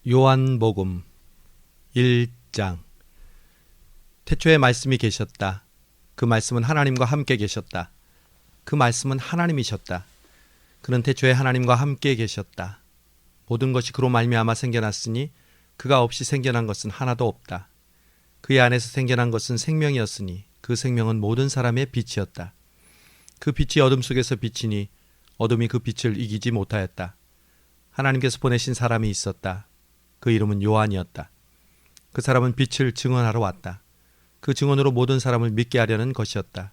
요한복음 1장. 태초에 말씀이 계셨다. 그 말씀은 하나님과 함께 계셨다. 그 말씀은 하나님이셨다. 그는 태초에 하나님과 함께 계셨다. 모든 것이 그로 말미암아 생겨났으니 그가 없이 생겨난 것은 하나도 없다. 그의 안에서 생겨난 것은 생명이었으니 그 생명은 모든 사람의 빛이었다. 그 빛이 어둠 속에서 비치니 어둠이 그 빛을 이기지 못하였다. 하나님께서 보내신 사람이 있었다. 그 이름은 요한이었다. 그 사람은 빛을 증언하러 왔다. 그 증언으로 모든 사람을 믿게 하려는 것이었다.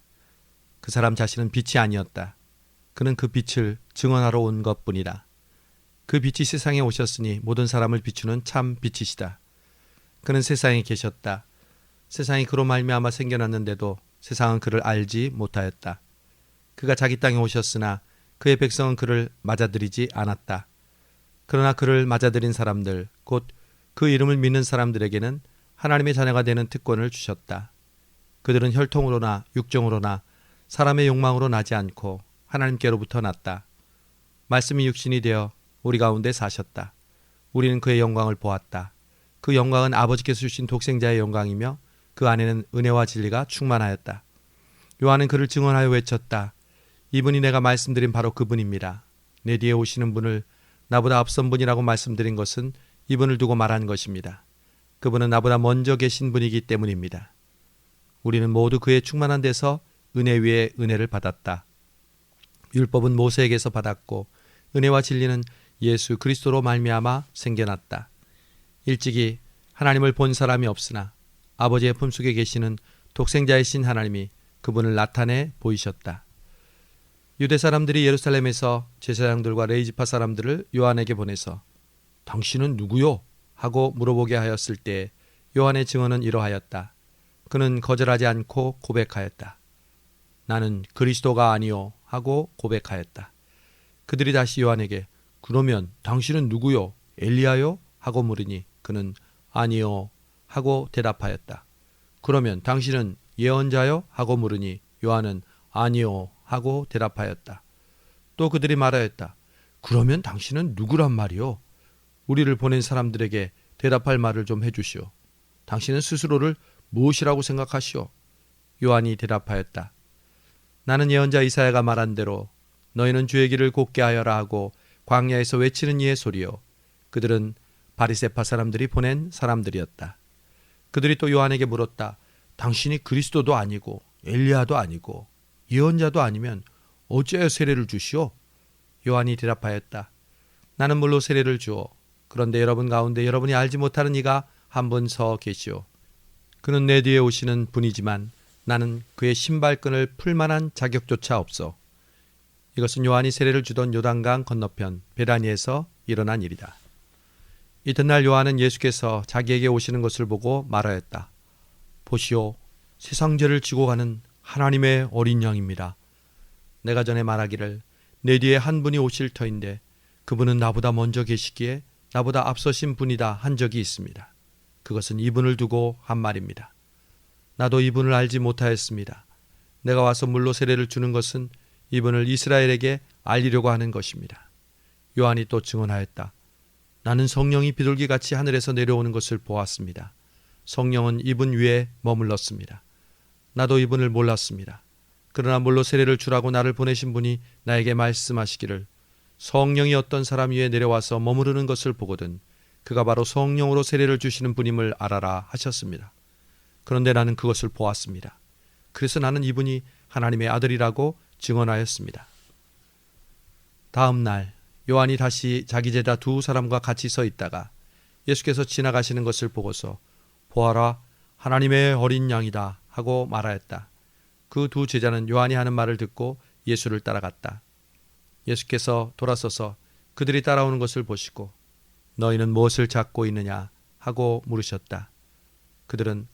그 사람 자신은 빛이 아니었다. 그는 그 빛을 증언하러 온 것뿐이다. 그 빛이 세상에 오셨으니 모든 사람을 비추는 참 빛이시다. 그는 세상에 계셨다. 세상이 그로 말미암아 생겨났는데도 세상은 그를 알지 못하였다. 그가 자기 땅에 오셨으나 그의 백성은 그를 맞아들이지 않았다. 그러나 그를 맞아들인 사람들, 곧 그 이름을 믿는 사람들에게는 하나님의 자녀가 되는 특권을 주셨다. 그들은 혈통으로나 육정으로나 사람의 욕망으로 나지 않고 하나님께로부터 났다. 말씀이 육신이 되어 우리 가운데 사셨다. 우리는 그의 영광을 보았다. 그 영광은 아버지께서 주신 독생자의 영광이며 그 안에는 은혜와 진리가 충만하였다. 요한은 그를 증언하여 외쳤다. 이분이 내가 말씀드린 바로 그분입니다. 내 뒤에 오시는 분을 나보다 앞선 분이라고 말씀드린 것은 이분을 두고 말한 것입니다. 그분은 나보다 먼저 계신 분이기 때문입니다. 우리는 모두 그의 충만한 데서 은혜 위에 은혜를 받았다. 율법은 모세에게서 받았고 은혜와 진리는 예수 그리스도로 말미암아 생겨났다. 일찍이 하나님을 본 사람이 없으나 아버지의 품속에 계시는 독생자이신 하나님이 그분을 나타내 보이셨다. 유대 사람들이 예루살렘에서 제사장들과 레위지파 사람들을 요한에게 보내서 당신은 누구요? 하고 물어보게 하였을 때 요한의 증언은 이러하였다. 그는 거절하지 않고 고백하였다. 나는 그리스도가 아니요 하고 고백하였다. 그들이 다시 요한에게 그러면 당신은 누구요? 엘리야요? 하고 물으니 그는 아니요 하고 대답하였다. 그러면 당신은 예언자요? 하고 물으니 요한은 아니요 하고 대답하였다. 또 그들이 말하였다. 그러면 당신은 누구란 말이요? 우리를 보낸 사람들에게 대답할 말을 좀 해주시오. 당신은 스스로를 무엇이라고 생각하시오? 요한이 대답하였다. 나는 예언자 이사야가 말한 대로 너희는 주의 길을 곱게 하여라 하고 광야에서 외치는 이의 소리요. 그들은 바리새파 사람들이 보낸 사람들이었다. 그들이 또 요한에게 물었다. 당신이 그리스도도 아니고 엘리야도 아니고 예언자도 아니면 어찌하여 세례를 주시오? 요한이 대답하였다. 나는 물로 세례를 주오. 그런데 여러분 가운데 여러분이 알지 못하는 이가 한 분 서 계시오. 그는 내 뒤에 오시는 분이지만 나는 그의 신발끈을 풀 만한 자격조차 없어. 이것은 요한이 세례를 주던 요단강 건너편 베라니에서 일어난 일이다. 이튿날 요한은 예수께서 자기에게 오시는 것을 보고 말하였다. 보시오, 세상 죄를 지고 가는 하나님의 어린 양입니다. 내가 전에 말하기를 내 뒤에 한 분이 오실 터인데 그분은 나보다 먼저 계시기에 나보다 앞서신 분이다 한 적이 있습니다. 그것은 이분을 두고 한 말입니다. 나도 이분을 알지 못하였습니다. 내가 와서 물로 세례를 주는 것은 이분을 이스라엘에게 알리려고 하는 것입니다. 요한이 또 증언하였다. 나는 성령이 비둘기같이 하늘에서 내려오는 것을 보았습니다. 성령은 이분 위에 머물렀습니다. 나도 이분을 몰랐습니다. 그러나 물로 세례를 주라고 나를 보내신 분이 나에게 말씀하시기를 성령이 어떤 사람 위에 내려와서 머무르는 것을 보거든 그가 바로 성령으로 세례를 주시는 분임을 알아라 하셨습니다. 그런데 나는 그것을 보았습니다. 그래서 나는 이분이 하나님의 아들이라고 증언하였습니다. 다음 날 요한이 다시 자기 제자 두 사람과 같이 서 있다가 예수께서 지나가시는 것을 보고서 보아라 하나님의 어린 양이다 하고 말하였다. 그 두 제자는 요한이 하는 말을 듣고 예수를 따라갔다. 예수께서 돌아서서 그들이 따라오는 것을 보시고 너희는 무엇을 찾고 있느냐 하고 물으셨다. 그들은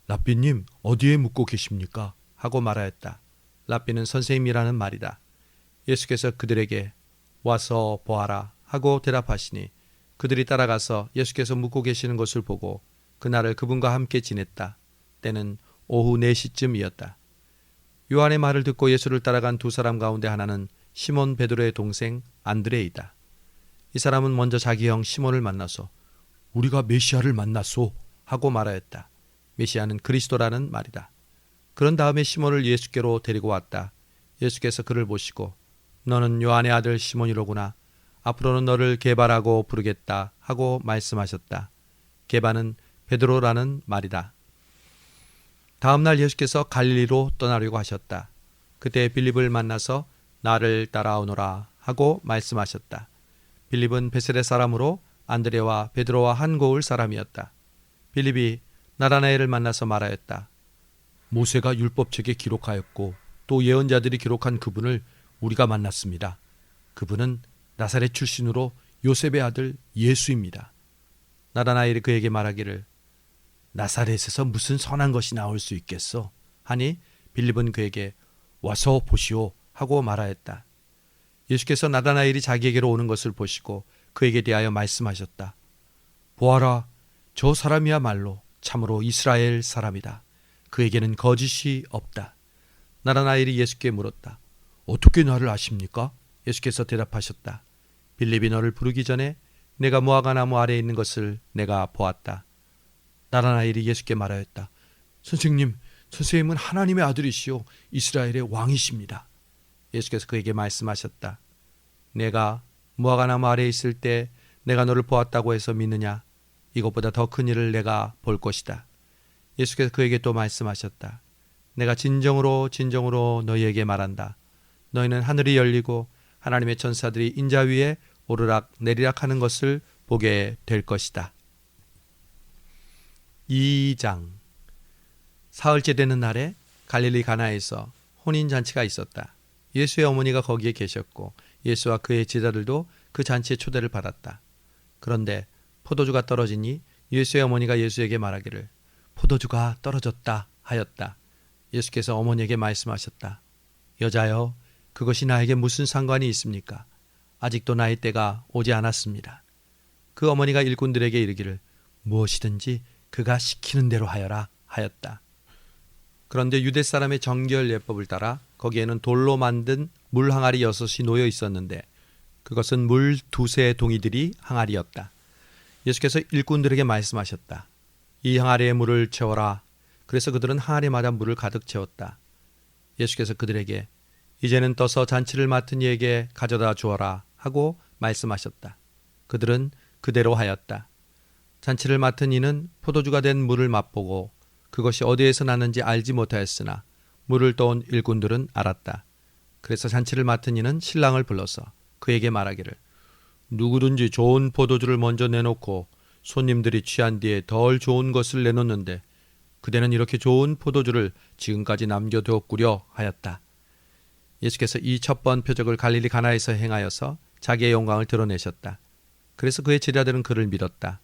랍비님 어디에 묵고 계십니까? 하고 말하였다. 랍비는 선생님이라는 말이다. 예수께서 그들에게 와서 보아라 하고 대답하시니 그들이 따라가서 예수께서 묵고 계시는 것을 보고 그날을 그분과 함께 지냈다. 때는 오후 4시쯤이었다. 요한의 말을 듣고 예수를 따라간 두 사람 가운데 하나는 시몬 베드로의 동생 안드레이다. 이 사람은 먼저 자기 형 시몬을 만나서 우리가 메시아를 만났소 하고 말하였다. 메시아는 그리스도라는 말이다. 그런 다음에 시몬을 예수께로 데리고 왔다. 예수께서 그를 보시고 너는 요한의 아들 시몬이로구나. 앞으로는 너를 게바라고 부르겠다 하고 말씀하셨다. 게바는 베드로라는 말이다. 다음 날 예수께서 갈릴리로 떠나려고 하셨다. 그때 빌립을 만나서 나를 따라오너라 하고 말씀하셨다. 빌립은 베세레 사람으로 안드레와 베드로와 한 고을 사람이었다. 빌립이 나다나엘을 만나서 말하였다. 모세가 율법책에 기록하였고 또 예언자들이 기록한 그분을 우리가 만났습니다. 그분은 나사렛 출신으로 요셉의 아들 예수입니다. 나다나엘이 그에게 말하기를 나사렛에서 무슨 선한 것이 나올 수 있겠소? 하니 빌립은 그에게 와서 보시오 하고 말하였다. 예수께서 나다나엘이 자기에게로 오는 것을 보시고 그에게 대하여 말씀하셨다. 보아라, 저 사람이야말로 참으로 이스라엘 사람이다. 그에게는 거짓이 없다. 나다나엘이 예수께 물었다. 어떻게 나를 아십니까? 예수께서 대답하셨다. 빌립이 너를 부르기 전에 내가 무화과 나무 아래에 있는 것을 내가 보았다. 나다나엘이 예수께 말하였다. 선생님은 하나님의 아들이시오 이스라엘의 왕이십니다. 예수께서 그에게 말씀하셨다. 내가 무화과 나무 아래에 있을 때 내가 너를 보았다고 해서 믿느냐? 이것보다 더 큰 일을 내가 볼 것이다. 예수께서 그에게 또 말씀하셨다. 내가 진정으로 너희에게 말한다. 너희는 하늘이 열리고 하나님의 천사들이 인자 위에 오르락 내리락 하는 것을 보게 될 것이다. 2장. 사흘째 되는 날에 갈릴리 가나에서 혼인잔치가 있었다. 예수의 어머니가 거기에 계셨고 예수와 그의 제자들도 그 잔치에 초대를 받았다. 그런데 포도주가 떨어지니 예수의 어머니가 예수에게 말하기를 포도주가 떨어졌다 하였다. 예수께서 어머니에게 말씀하셨다. 여자여, 그것이 나에게 무슨 상관이 있습니까? 아직도 나의 때가 오지 않았습니다. 그 어머니가 일꾼들에게 이르기를 무엇이든지 그가 시키는 대로 하여라 하였다. 그런데 유대 사람의 정결 예법을 따라 거기에는 돌로 만든 물 항아리 6이 놓여 있었는데 그것은 물 2세 동이들이 항아리였다. 예수께서 일꾼들에게 말씀하셨다. 이 항아리에 물을 채워라. 그래서 그들은 항아리마다 물을 가득 채웠다. 예수께서 그들에게 이제는 떠서 잔치를 맡은 이에게 가져다 주어라 하고 말씀하셨다. 그들은 그대로 하였다. 잔치를 맡은 이는 포도주가 된 물을 맛보고 그것이 어디에서 났는지 알지 못하였으나 물을 떠온 일꾼들은 알았다. 그래서 잔치를 맡은 이는 신랑을 불러서 그에게 말하기를 누구든지 좋은 포도주를 먼저 내놓고 손님들이 취한 뒤에 덜 좋은 것을 내놓는데 그대는 이렇게 좋은 포도주를 지금까지 남겨두었구려 하였다. 예수께서 이 첫 번 표적을 갈릴리 가나에서 행하여서 자기의 영광을 드러내셨다. 그래서 그의 제자들은 그를 믿었다.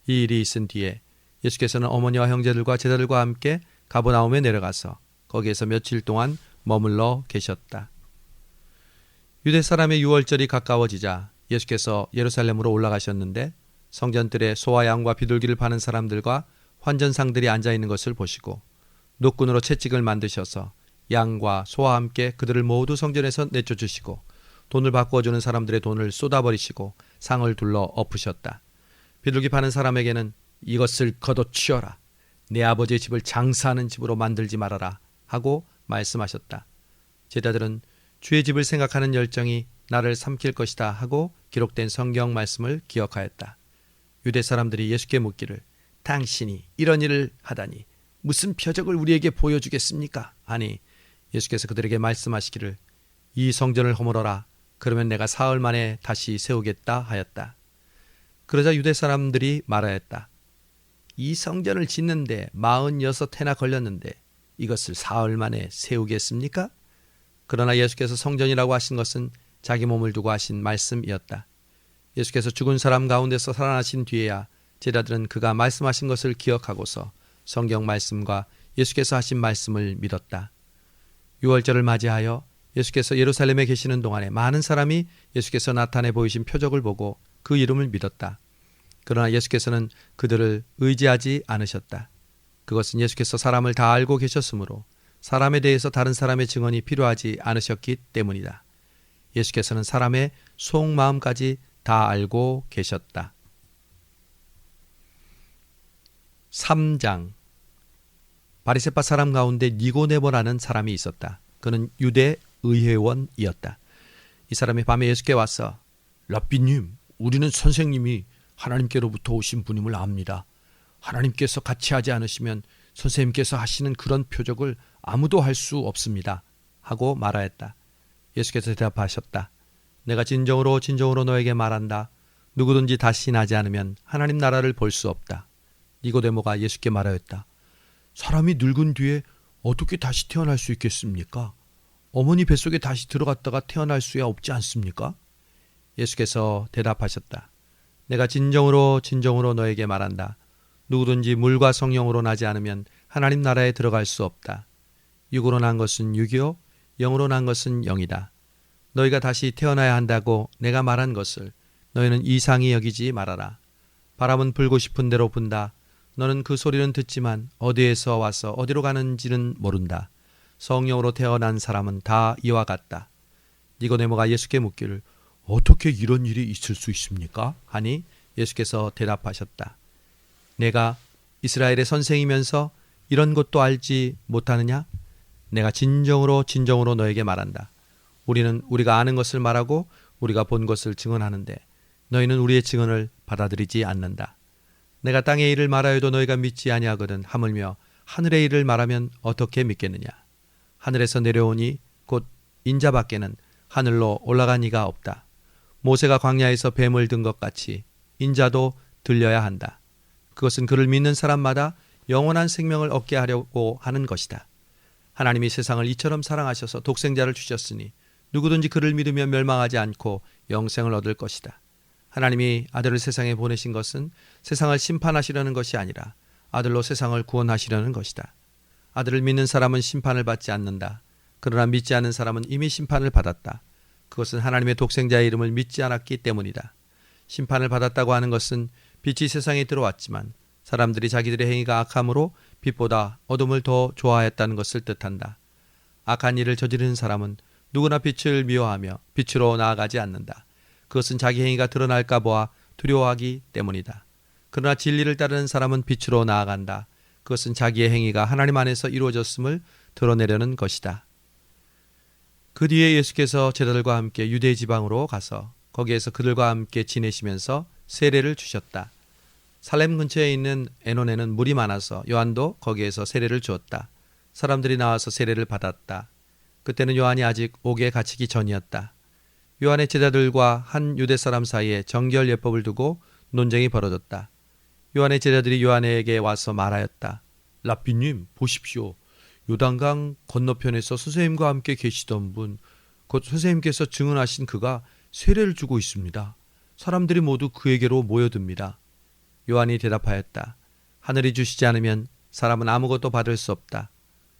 이 일이 있은 뒤에 예수께서는 어머니와 형제들과 제자들과 함께 가버나움에 내려가서 거기에서 며칠 동안 머물러 계셨다. 유대 사람의 유월절이 가까워지자 예수께서 예루살렘으로 올라가셨는데 성전들에 소와 양과 비둘기를 파는 사람들과 환전상들이 앉아있는 것을 보시고 노끈으로 채찍을 만드셔서 양과 소와 함께 그들을 모두 성전에서 내쫓으시고 돈을 바꾸어주는 사람들의 돈을 쏟아버리시고 상을 둘러 엎으셨다. 비둘기 파는 사람에게는 이것을 걷어치워라. 내 아버지의 집을 장사하는 집으로 만들지 말아라 하고 말씀하셨다. 제자들은 주의 집을 생각하는 열정이 나를 삼킬 것이다 하고 기록된 성경 말씀을 기억하였다. 유대 사람들이 예수께 묻기를 당신이 이런 일을 하다니 무슨 표적을 우리에게 보여주겠습니까? 하니 예수께서 그들에게 말씀하시기를 이 성전을 허물어라. 그러면 내가 사흘 만에 다시 세우겠다 하였다. 그러자 유대 사람들이 말하였다. 이 성전을 짓는데 46해나 걸렸는데 이것을 사흘 만에 세우겠습니까? 그러나 예수께서 성전이라고 하신 것은 자기 몸을 두고 하신 말씀이었다. 예수께서 죽은 사람 가운데서 살아나신 뒤에야 제자들은 그가 말씀하신 것을 기억하고서 성경 말씀과 예수께서 하신 말씀을 믿었다. 유월절을 맞이하여 예수께서 예루살렘에 계시는 동안에 많은 사람이 예수께서 나타내 보이신 표적을 보고 그 이름을 믿었다. 그러나 예수께서는 그들을 의지하지 않으셨다. 그것은 예수께서 사람을 다 알고 계셨으므로 사람에 대해서 다른 사람의 증언이 필요하지 않으셨기 때문이다. 예수께서는 사람의 속마음까지 다 알고 계셨다. 3장. 바리새파 사람 가운데 니고데모라는 사람이 있었다. 그는 유대 의회원이었다. 이 사람이 밤에 예수께 와서 랍비님, 우리는 선생님이 하나님께로부터 오신 분임을 압니다. 하나님께서 같이 하지 않으시면 선생님께서 하시는 그런 표적을 아무도 할 수 없습니다. 하고 말하였다. 예수께서 대답하셨다. 내가 진정으로 너에게 말한다. 누구든지 다시 나지 않으면 하나님 나라를 볼 수 없다. 니고데모가 예수께 말하였다. 사람이 늙은 뒤에 어떻게 다시 태어날 수 있겠습니까? 어머니 뱃속에 다시 들어갔다가 태어날 수야 없지 않습니까? 예수께서 대답하셨다. 내가 진정으로 너에게 말한다. 누구든지 물과 성령으로 나지 않으면 하나님 나라에 들어갈 수 없다. 육으로 난 것은 육이요 영으로 난 것은 영이다. 너희가 다시 태어나야 한다고 내가 말한 것을 너희는 이상히 여기지 말아라. 바람은 불고 싶은 대로 분다. 너는 그 소리는 듣지만 어디에서 와서 어디로 가는지는 모른다. 성령으로 태어난 사람은 다 이와 같다. 니고데모가 예수께 묻기를 어떻게 이런 일이 있을 수 있습니까? 하니 예수께서 대답하셨다. 내가 이스라엘의 선생이면서 이런 것도 알지 못하느냐? 내가 진정으로 너에게 말한다. 우리는 우리가 아는 것을 말하고 우리가 본 것을 증언하는데 너희는 우리의 증언을 받아들이지 않는다. 내가 땅의 일을 말하여도 너희가 믿지 아니하거든 하물며 하늘의 일을 말하면 어떻게 믿겠느냐? 하늘에서 내려오니 곧 인자밖에는 하늘로 올라간 이가 없다. 모세가 광야에서 뱀을 든 것 같이 인자도 들려야 한다. 그것은 그를 믿는 사람마다 영원한 생명을 얻게 하려고 하는 것이다. 하나님이 세상을 이처럼 사랑하셔서 독생자를 주셨으니 누구든지 그를 믿으면 멸망하지 않고 영생을 얻을 것이다. 하나님이 아들을 세상에 보내신 것은 세상을 심판하시려는 것이 아니라 아들로 세상을 구원하시려는 것이다. 아들을 믿는 사람은 심판을 받지 않는다. 그러나 믿지 않는 사람은 이미 심판을 받았다. 그것은 하나님의 독생자의 이름을 믿지 않았기 때문이다. 심판을 받았다고 하는 것은 빛이 세상에 들어왔지만 사람들이 자기들의 행위가 악함으로 빛보다 어둠을 더 좋아했다는 것을 뜻한다. 악한 일을 저지르는 사람은 누구나 빛을 미워하며 빛으로 나아가지 않는다. 그것은 자기 행위가 드러날까 보아 두려워하기 때문이다. 그러나 진리를 따르는 사람은 빛으로 나아간다. 그것은 자기의 행위가 하나님 안에서 이루어졌음을 드러내려는 것이다. 그 뒤에 예수께서 제자들과 함께 유대 지방으로 가서 거기에서 그들과 함께 지내시면서 세례를 주셨다. 살렘 근처에 있는 에논에는 물이 많아서 요한도 거기에서 세례를 주었다. 사람들이 나와서 세례를 받았다. 그때는 요한이 아직 옥에 갇히기 전이었다. 요한의 제자들과 한 유대 사람 사이에 정결 예법을 두고 논쟁이 벌어졌다. 요한의 제자들이 요한에게 와서 말하였다. 랍비님, 보십시오. 요단강 건너편에서 선생님과 함께 계시던 분, 곧 선생님께서 증언하신 그가 세례를 주고 있습니다. 사람들이 모두 그에게로 모여듭니다. 요한이 대답하였다. 하늘이 주시지 않으면 사람은 아무것도 받을 수 없다.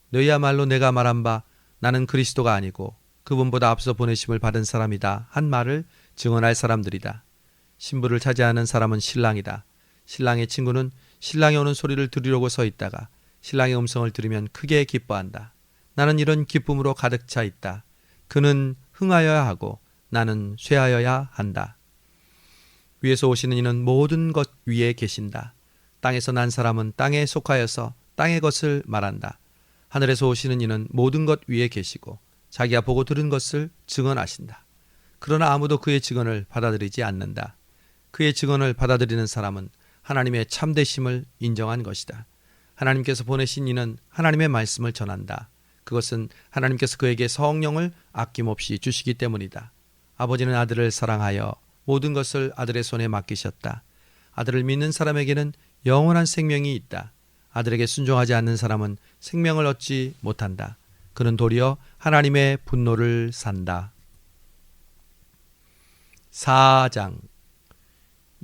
너희야말로 내가 말한 바 나는 그리스도가 아니고 그분보다 앞서 보내심을 받은 사람이다 한 말을 증언할 사람들이다. 신부를 차지하는 사람은 신랑이다. 신랑의 친구는 신랑이 오는 소리를 들으려고 서 있다가 신랑의 음성을 들으면 크게 기뻐한다. 나는 이런 기쁨으로 가득 차 있다. 그는 흥하여야 하고 나는 쇠하여야 한다. 위에서 오시는 이는 모든 것 위에 계신다. 땅에서 난 사람은 땅에 속하여서 땅의 것을 말한다. 하늘에서 오시는 이는 모든 것 위에 계시고 자기가 보고 들은 것을 증언하신다. 그러나 아무도 그의 증언을 받아들이지 않는다. 그의 증언을 받아들이는 사람은 하나님의 참되심을 인정한 것이다. 하나님께서 보내신 이는 하나님의 말씀을 전한다. 그것은 하나님께서 그에게 성령을 아낌없이 주시기 때문이다. 아버지는 아들을 사랑하여 모든 것을 아들의 손에 맡기셨다. 아들을 믿는 사람에게는 영원한 생명이 있다. 아들에게 순종하지 않는 사람은 생명을 얻지 못한다. 그는 도리어 하나님의 분노를 산다. 4장.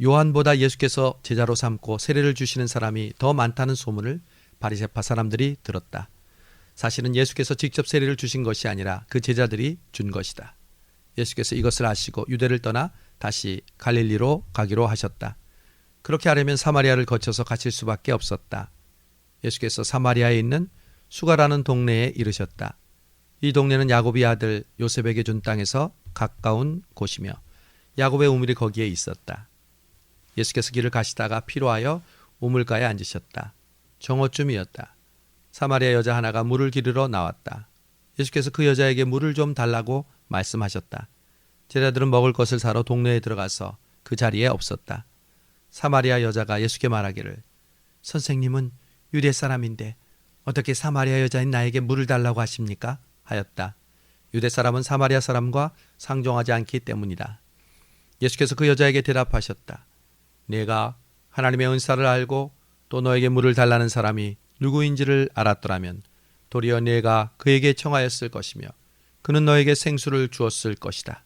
요한보다 예수께서 제자로 삼고 세례를 주시는 사람이 더 많다는 소문을 바리새파 사람들이 들었다. 사실은 예수께서 직접 세례를 주신 것이 아니라 그 제자들이 준 것이다. 예수께서 이것을 아시고 유대를 떠나 다시 갈릴리로 가기로 하셨다. 그렇게 하려면 사마리아를 거쳐서 가실 수밖에 없었다. 예수께서 사마리아에 있는 수가라는 동네에 이르셨다. 이 동네는 야곱의 아들 요셉에게 준 땅에서 가까운 곳이며 야곱의 우물이 거기에 있었다. 예수께서 길을 가시다가 피로하여 우물가에 앉으셨다. 정오쯤이었다. 사마리아 여자 하나가 물을 기르러 나왔다. 예수께서 그 여자에게 물을 좀 달라고 말씀하셨다. 제자들은 먹을 것을 사러 동네에 들어가서 그 자리에 없었다. 사마리아 여자가 예수께 말하기를, 선생님은 유대 사람인데 어떻게 사마리아 여자인 나에게 물을 달라고 하십니까? 하였다. 유대 사람은 사마리아 사람과 상종하지 않기 때문이다. 예수께서 그 여자에게 대답하셨다. 내가 하나님의 은사를 알고 또 너에게 물을 달라는 사람이 누구인지를 알았더라면 도리어 내가 그에게 청하였을 것이며 그는 너에게 생수를 주었을 것이다.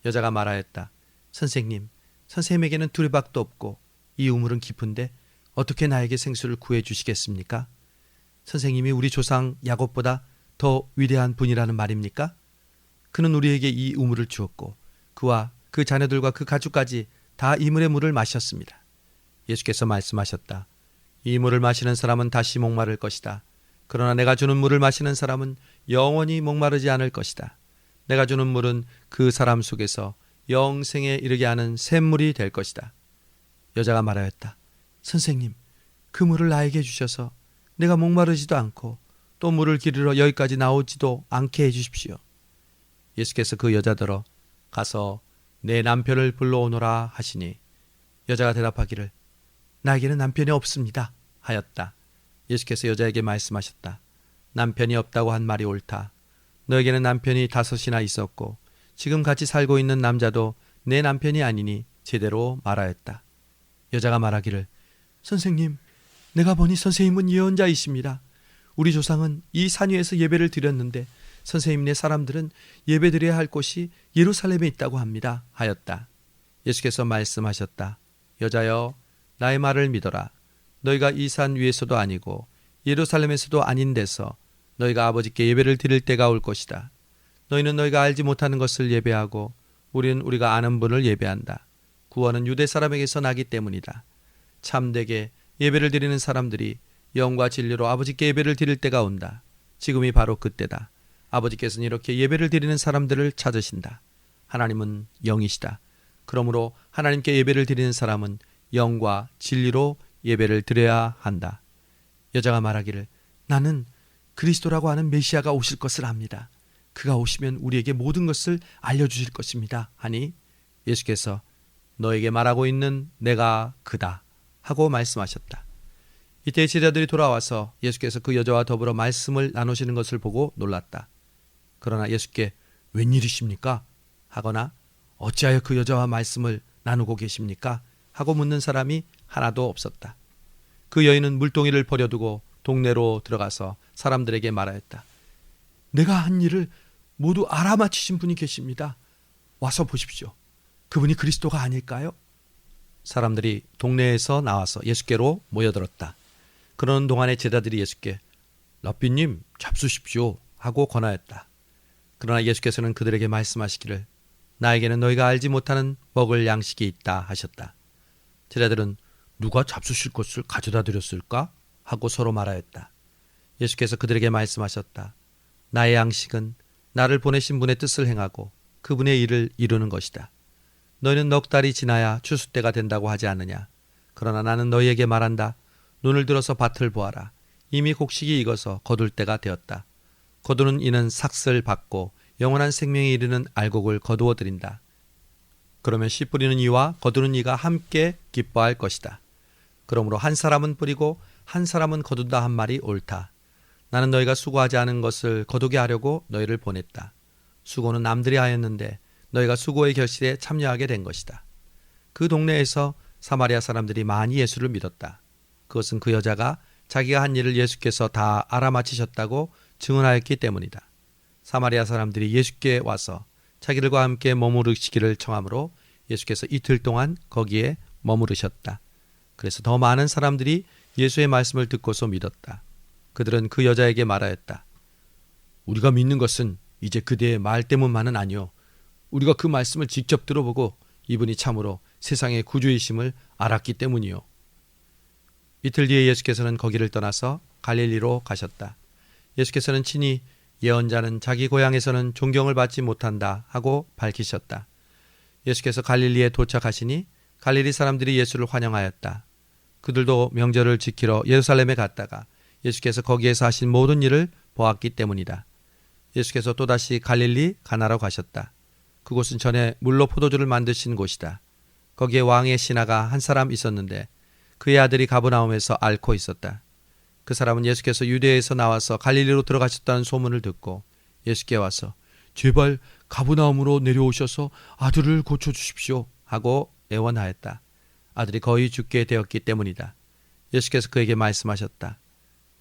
여자가 말하였다. 선생님, 선생님에게는 두레박도 없고 이 우물은 깊은데 어떻게 나에게 생수를 구해 주시겠습니까? 선생님이 우리 조상 야곱보다 더 위대한 분이라는 말입니까? 그는 우리에게 이 우물을 주었고 그와 그 자녀들과 그 가축까지 다 이 물의 물을 마셨습니다. 예수께서 말씀하셨다. 이 물을 마시는 사람은 다시 목마를 것이다. 그러나 내가 주는 물을 마시는 사람은 영원히 목마르지 않을 것이다. 내가 주는 물은 그 사람 속에서 영생에 이르게 하는 샘물이 될 것이다. 여자가 말하였다. 선생님, 그 물을 나에게 주셔서 내가 목마르지도 않고 또 물을 기르러 여기까지 나오지도 않게 해주십시오. 예수께서 그 여자더러 가서 내 남편을 불러오너라 하시니 여자가 대답하기를 나에게는 남편이 없습니다 하였다. 예수께서 여자에게 말씀하셨다. 남편이 없다고 한 말이 옳다. 너에게는 남편이 5이나 있었고 지금 같이 살고 있는 남자도 내 남편이 아니니 제대로 말하였다. 여자가 말하기를 선생님, 내가 보니 선생님은 예언자이십니다. 우리 조상은 이 산 위에서 예배를 드렸는데 선생님네 사람들은 예배드려야 할 곳이 예루살렘에 있다고 합니다 하였다. 예수께서 말씀하셨다. 여자여, 나의 말을 믿어라. 너희가 이 산 위에서도 아니고 예루살렘에서도 아닌 데서 너희가 아버지께 예배를 드릴 때가 올 것이다. 너희는 너희가 알지 못하는 것을 예배하고 우리는 우리가 아는 분을 예배한다. 구원은 유대 사람에게서 나기 때문이다. 참되게 예배를 드리는 사람들이 영과 진리로 아버지께 예배를 드릴 때가 온다. 지금이 바로 그때다. 아버지께서는 이렇게 예배를 드리는 사람들을 찾으신다. 하나님은 영이시다. 그러므로 하나님께 예배를 드리는 사람은 영과 진리로 예배를 드려야 한다. 여자가 말하기를 나는 그리스도라고 하는 메시아가 오실 것을 압니다. 그가 오시면 우리에게 모든 것을 알려주실 것입니다 하니 예수께서 너에게 말하고 있는 내가 그다 하고 말씀하셨다. 이때 제자들이 돌아와서 예수께서 그 여자와 더불어 말씀을 나누시는 것을 보고 놀랐다. 그러나 예수께 웬일이십니까? 하거나 어찌하여 그 여자와 말씀을 나누고 계십니까? 하고 묻는 사람이 하나도 없었다. 그 여인은 물동이를 버려두고 동네로 들어가서 사람들에게 말하였다. 내가 한 일을 모두 알아맞히신 분이 계십니다. 와서 보십시오. 그분이 그리스도가 아닐까요? 사람들이 동네에서 나와서 예수께로 모여들었다. 그러는 동안에 제자들이 예수께 랍비님 잡수십시오 하고 권하였다. 그러나 예수께서는 그들에게 말씀하시기를 나에게는 너희가 알지 못하는 먹을 양식이 있다 하셨다. 제자들은 누가 잡수실 것을 가져다 드렸을까? 하고 서로 말하였다. 예수께서 그들에게 말씀하셨다. 나의 양식은 나를 보내신 분의 뜻을 행하고 그분의 일을 이루는 것이다. 너희는 넉 달이 지나야 추수 때가 된다고 하지 않느냐? 그러나 나는 너희에게 말한다. 눈을 들어서 밭을 보아라. 이미 곡식이 익어서 거둘 때가 되었다. 거두는 이는 삭슬 받고 영원한 생명에 이르는 알곡을 거두어 드린다. 그러면 씨 뿌리는 이와 거두는 이가 함께 기뻐할 것이다. 그러므로 한 사람은 뿌리고 한 사람은 거둔다 한 말이 옳다. 나는 너희가 수고하지 않은 것을 거두게 하려고 너희를 보냈다. 수고는 남들이 하였는데 너희가 수고의 결실에 참여하게 된 것이다. 그 동네에서 사마리아 사람들이 많이 예수를 믿었다. 그것은 그 여자가 자기가 한 일을 예수께서 다 알아맞히셨다고 증언하였기 때문이다. 사마리아 사람들이 예수께 와서 자기들과 함께 머무르시기를 청하므로 예수께서 이틀 동안 거기에 머무르셨다. 그래서 더 많은 사람들이 예수의 말씀을 듣고서 믿었다. 그들은 그 여자에게 말하였다. 우리가 믿는 것은 이제 그대의 말 때문만은 아니요. 우리가 그 말씀을 직접 들어보고 이분이 참으로 세상의 구주이심을 알았기 때문이요. 이틀 뒤에 예수께서는 거기를 떠나서 갈릴리로 가셨다. 예수께서는 친히 예언자는 자기 고향에서는 존경을 받지 못한다 하고 밝히셨다. 예수께서 갈릴리에 도착하시니 갈릴리 사람들이 예수를 환영하였다. 그들도 명절을 지키러 예루살렘에 갔다가 예수께서 거기에서 하신 모든 일을 보았기 때문이다. 예수께서 또다시 갈릴리 가나로 가셨다. 그곳은 전에 물로 포도주를 만드신 곳이다. 거기에 왕의 신하가 한 사람 있었는데 그의 아들이 가버나움에서 앓고 있었다. 그 사람은 예수께서 유대에서 나와서 갈릴리로 들어가셨다는 소문을 듣고 예수께 와서 제발 가버나움으로 내려오셔서 아들을 고쳐주십시오 하고 애원하였다. 아들이 거의 죽게 되었기 때문이다. 예수께서 그에게 말씀하셨다.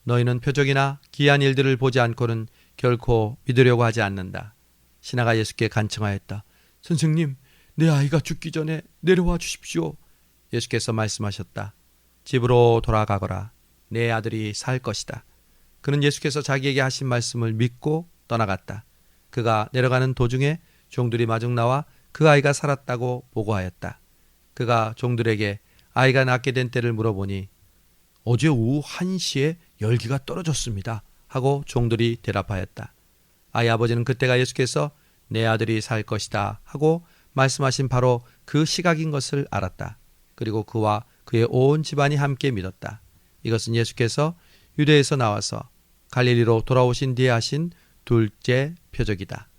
너희는 표적이나 기이한 일들을 보지 않고는 결코 믿으려고 하지 않는다. 신하가 예수께 간청하였다. 선생님, 내 아이가 죽기 전에 내려와 주십시오. 예수께서 말씀하셨다. 집으로 돌아가거라. 내 아들이 살 것이다. 그는 예수께서 자기에게 하신 말씀을 믿고 떠나갔다. 그가 내려가는 도중에 종들이 마중 나와 그 아이가 살았다고 보고하였다. 그가 종들에게 아이가 낫게 된 때를 물어보니 어제 오후 1시에 열기가 떨어졌습니다 하고 종들이 대답하였다. 아이 아버지는 그때가 예수께서 내 아들이 살 것이다 하고 말씀하신 바로 그 시각인 것을 알았다. 그리고 그와 그의 온 집안이 함께 믿었다. 이것은 예수께서 유대에서 나와서 갈릴리로 돌아오신 뒤에 하신 둘째 표적이다.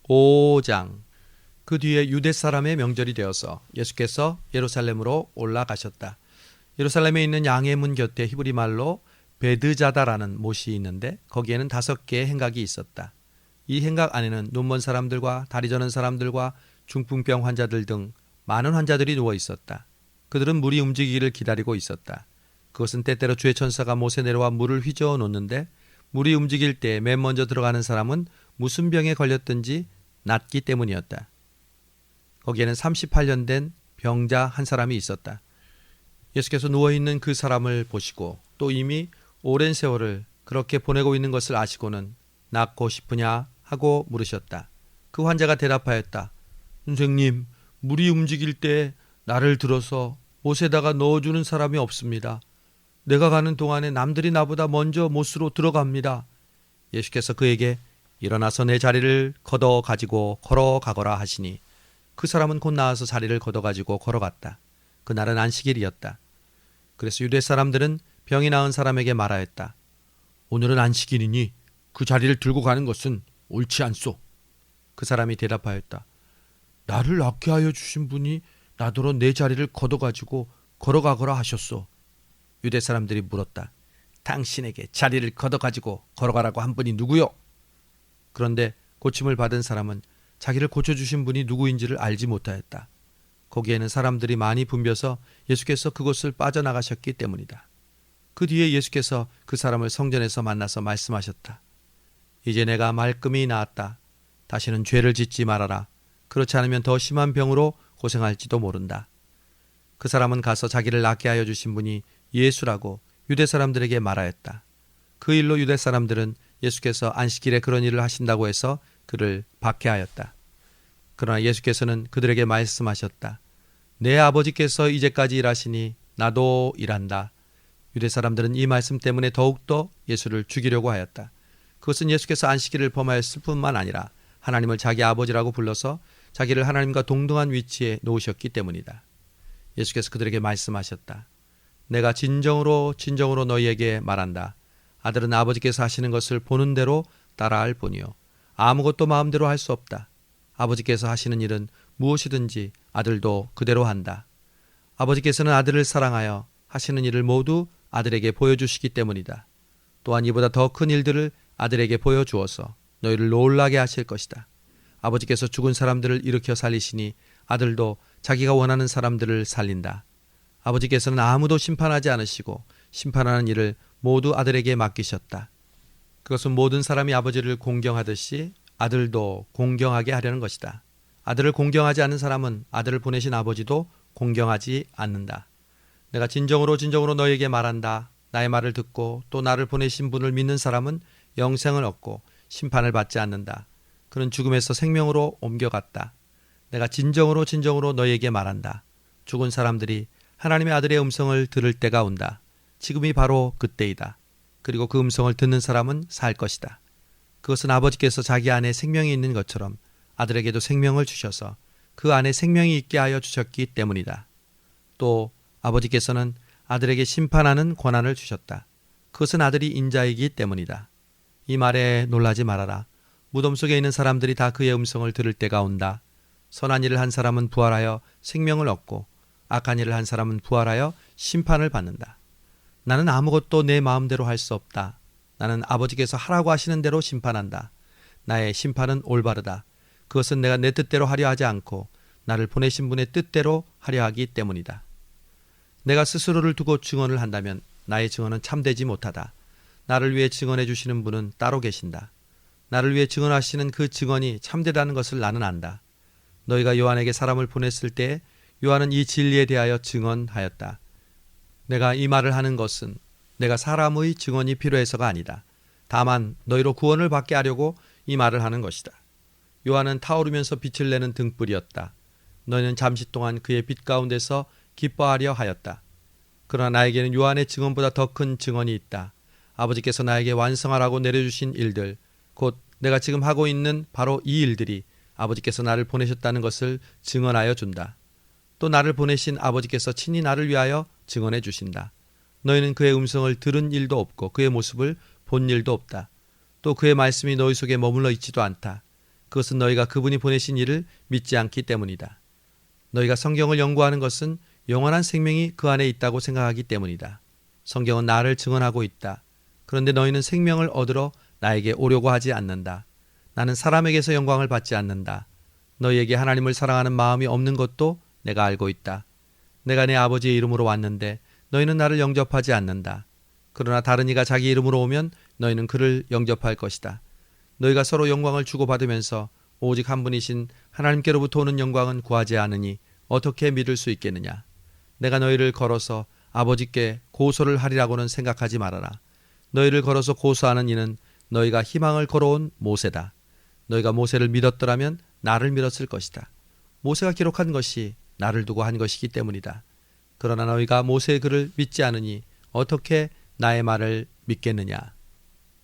5장. 그 뒤에 유대 사람의 명절이 되어서 예수께서 예루살렘으로 올라가셨다. 예루살렘에 있는 양의 문 곁에 히브리 말로 베드자다라는 못이 있는데 거기에는 5개의 행각이 있었다. 이 행각 안에는 눈먼 사람들과 다리 저는 사람들과 중풍병 환자들 등 많은 환자들이 누워 있었다. 그들은 물이 움직이기를 기다리고 있었다. 그것은 때때로 주의 천사가 못에 내려와 물을 휘저어 놓는데 물이 움직일 때 맨 먼저 들어가는 사람은 무슨 병에 걸렸든지 낫기 때문이었다. 거기에는 38년 된 병자 한 사람이 있었다. 예수께서 누워있는 그 사람을 보시고 또 이미 오랜 세월을 그렇게 보내고 있는 것을 아시고는 낫고 싶으냐 하고 물으셨다. 그 환자가 대답하였다. 선생님, 물이 움직일 때 나를 들어서 못에다가 넣어주는 사람이 없습니다. 내가 가는 동안에 남들이 나보다 먼저 못으로 들어갑니다. 예수께서 그에게 일어나서 내 자리를 걷어 가지고 걸어가거라 하시니 그 사람은 곧 나와서 자리를 걷어 가지고 걸어갔다. 그날은 안식일이었다. 그래서 유대 사람들은 병이 나은 사람에게 말하였다. 오늘은 안식일이니 그 자리를 들고 가는 것은 옳지 않소. 그 사람이 대답하였다. 나를 낫게 하여 주신 분이 나더러 내 자리를 걷어 가지고 걸어가거라 하셨소. 유대 사람들이 물었다. 당신에게 자리를 걷어 가지고 걸어가라고 한 분이 누구요? 그런데 고침을 받은 사람은 자기를 고쳐주신 분이 누구인지를 알지 못하였다. 거기에는 사람들이 많이 붐벼서 예수께서 그곳을 빠져나가셨기 때문이다. 그 뒤에 예수께서 그 사람을 성전에서 만나서 말씀하셨다. 이제 내가 말끔히 나았다. 다시는 죄를 짓지 말아라. 그렇지 않으면 더 심한 병으로 고생할지도 모른다. 그 사람은 가서 자기를 낫게 하여 주신 분이 예수라고 유대 사람들에게 말하였다. 그 일로 유대 사람들은 예수께서 안식일에 그런 일을 하신다고 해서 그를 박해하였다. 그러나 예수께서는 그들에게 말씀하셨다. 내 아버지께서 이제까지 일하시니 나도 일한다. 유대 사람들은 이 말씀 때문에 더욱더 예수를 죽이려고 하였다. 그것은 예수께서 안식일을 범하였을 뿐만 아니라 하나님을 자기 아버지라고 불러서 자기를 하나님과 동등한 위치에 놓으셨기 때문이다. 예수께서 그들에게 말씀하셨다. 내가 진정으로 너희에게 말한다. 아들은 아버지께서 하시는 것을 보는 대로 따라할 뿐이요 아무것도 마음대로 할 수 없다. 아버지께서 하시는 일은 무엇이든지 아들도 그대로 한다. 아버지께서는 아들을 사랑하여 하시는 일을 모두 아들에게 보여주시기 때문이다. 또한 이보다 더 큰 일들을 아들에게 보여주어서 너희를 놀라게 하실 것이다. 아버지께서 죽은 사람들을 일으켜 살리시니 아들도 자기가 원하는 사람들을 살린다. 아버지께서는 아무도 심판하지 않으시고 심판하는 일을 모두 아들에게 맡기셨다. 그것은 모든 사람이 아버지를 공경하듯이 아들도 공경하게 하려는 것이다. 아들을 공경하지 않는 사람은 아들을 보내신 아버지도 공경하지 않는다. 내가 진정으로 너희에게 말한다. 나의 말을 듣고 또 나를 보내신 분을 믿는 사람은 영생을 얻고 심판을 받지 않는다. 그는 죽음에서 생명으로 옮겨갔다. 내가 진정으로 너희에게 말한다. 죽은 사람들이 하나님의 아들의 음성을 들을 때가 온다. 지금이 바로 그때이다. 그리고 그 음성을 듣는 사람은 살 것이다. 그것은 아버지께서 자기 안에 생명이 있는 것처럼 아들에게도 생명을 주셔서 그 안에 생명이 있게 하여 주셨기 때문이다. 또 아버지께서는 아들에게 심판하는 권한을 주셨다. 그것은 아들이 인자이기 때문이다. 이 말에 놀라지 말아라. 무덤 속에 있는 사람들이 다 그의 음성을 들을 때가 온다. 선한 일을 한 사람은 부활하여 생명을 얻고 악한 일을 한 사람은 부활하여 심판을 받는다. 나는 아무것도 내 마음대로 할 수 없다. 나는 아버지께서 하라고 하시는 대로 심판한다. 나의 심판은 올바르다. 그것은 내가 내 뜻대로 하려 하지 않고 나를 보내신 분의 뜻대로 하려 하기 때문이다. 내가 스스로를 두고 증언을 한다면 나의 증언은 참되지 못하다. 나를 위해 증언해 주시는 분은 따로 계신다. 나를 위해 증언하시는 그 증언이 참되다는 것을 나는 안다. 너희가 요한에게 사람을 보냈을 때 요한은 이 진리에 대하여 증언하였다. 내가 이 말을 하는 것은 내가 사람의 증언이 필요해서가 아니다. 다만 너희로 구원을 받게 하려고 이 말을 하는 것이다. 요한은 타오르면서 빛을 내는 등불이었다. 너희는 잠시 동안 그의 빛 가운데서 기뻐하려 하였다. 그러나 나에게는 요한의 증언보다 더 큰 증언이 있다. 아버지께서 나에게 완성하라고 내려주신 일들, 곧 내가 지금 하고 있는 바로 이 일들이 아버지께서 나를 보내셨다는 것을 증언하여 준다. 또 나를 보내신 아버지께서 친히 나를 위하여 증언해 주신다. 너희는 그의 음성을 들은 일도 없고 그의 모습을 본 일도 없다. 또 그의 말씀이 너희 속에 머물러 있지도 않다. 그것은 너희가 그분이 보내신 일을 믿지 않기 때문이다. 너희가 성경을 연구하는 것은 영원한 생명이 그 안에 있다고 생각하기 때문이다. 성경은 나를 증언하고 있다. 그런데 너희는 생명을 얻으러 나에게 오려고 하지 않는다. 나는 사람에게서 영광을 받지 않는다. 너희에게 하나님을 사랑하는 마음이 없는 것도 내가 알고 있다. 내가 내 아버지의 이름으로 왔는데 너희는 나를 영접하지 않는다. 그러나 다른 이가 자기 이름으로 오면 너희는 그를 영접할 것이다. 너희가 서로 영광을 주고받으면서 오직 한 분이신 하나님께로부터 오는 영광은 구하지 않으니 어떻게 믿을 수 있겠느냐. 내가 너희를 걸어서 아버지께 고소를 하리라고는 생각하지 말아라. 너희를 걸어서 고소하는 이는 너희가 희망을 걸어온 모세다. 너희가 모세를 믿었더라면 나를 믿었을 것이다. 모세가 기록한 것이 나를 두고 한 것이기 때문이다. 그러나 너희가 모세의 글을 믿지 않으니 어떻게 나의 말을 믿겠느냐.